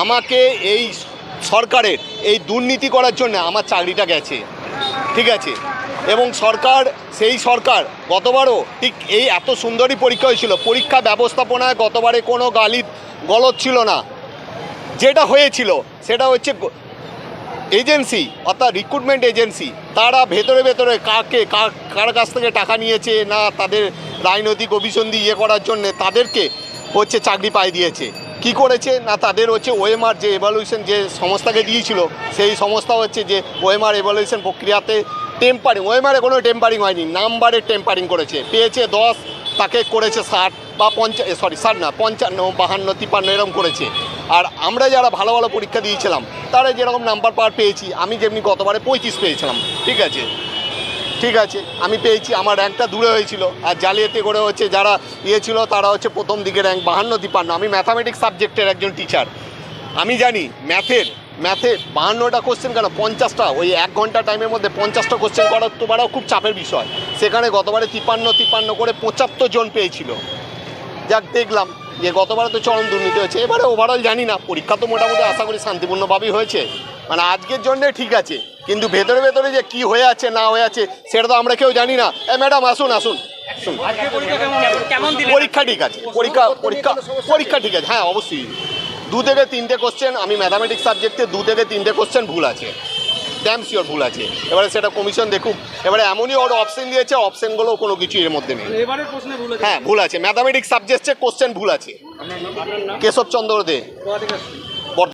আমাকে এই সরকারের এই দুর্নীতি করার জন্য আমার চাকরিটা গেছে, ঠিক আছে। এবং সেই সরকার গতবারও ঠিক এই এত সুন্দরই পরীক্ষা হয়েছিল, পরীক্ষা ব্যবস্থাপনায় গতবারে কোনো গলদ ছিল না। যেটা হয়েছিল সেটা হচ্ছে এজেন্সি অর্থাৎ রিক্রুটমেন্ট এজেন্সি, তারা ভেতরে ভেতরে কার কাছ থেকে টাকা নিয়েছে না তাদের রাজনৈতিক অভিসন্ধি করার জন্যে তাদেরকে হচ্ছে চাকরি পাই দিয়েছে। কি করেছে না তাদের হচ্ছে ওএমআর যে এভালুয়েশন যে সংস্থাকে দিয়েছিল, সেই সংস্থা হচ্ছে যে ওএমআর এভালুয়েশন প্রক্রিয়াতে টেম্পারিং, ওএমআরে কোনো টেম্পারিং হয়নি, নাম্বারে টেম্পারিং করেছে। পেয়েছে 10, তাকে করেছে 60 বা 60 না 55, 52, 53 এরকম করেছে। আর আমরা যারা ভালো ভালো পরীক্ষা দিয়েছিলাম তারা যেরকম নাম্বার পার পেয়েছি, আমি যেমনি গতবারে 35 পেয়েছিলাম, ঠিক আছে আমি পেয়েছি, আমার র্যাঙ্কটা দূরে হয়েছিল। আর জালিয়াতি করে হচ্ছে যারা ছিল তারা হচ্ছে প্রথম দিকে র্যাঙ্ক 52, 53। আমি ম্যাথামেটিক্স সাবজেক্টের একজন টিচার, আমি জানি ম্যাথে 52টা কোশ্চেন কেন 50টা, ওই 1 ঘন্টা টাইমের মধ্যে 50টা কোশ্চেন করাও খুব চাপের বিষয়। সেখানে গতবারে 53 করে 75 জন পেয়েছিল। যাক, দেখলাম যে গতবারে তো চরম দুর্নীতি হয়েছে, এবারে ওভারঅল জানি না, পরীক্ষা তো মোটামুটি আশা করি শান্তিপূর্ণভাবেই হয়েছে, মানে আজকের জন্যে ঠিক আছে। কিন্তু ভেতরে ভেতরে যে কি হয়ে আছে না হয়ে আছে সেটা তো আমরা কেউ জানি না। ম্যাডাম আসুন। পরীক্ষা ঠিক আছে, পরীক্ষা ঠিক আছে, হ্যাঁ অবশ্যই 2 থেকে 3টে কোশ্চেন, আমি ম্যাথামেটিক্স সাবজেক্টে 2 থেকে 3টে কোশ্চেন ভুল আছে, ড্যাম শিওর ভুল আছে। এবারে সেটা কমিশন দেখুক। এবারে এমনই ওর অপশন দিয়েছে, অপশনগুলো কোনো কিছু এর মধ্যে নেই। হ্যাঁ ভুল আছে, ম্যাথামেটিক্স সাবজেক্টে কোশ্চেন ভুল আছে। কেশবচন্দ্র দে।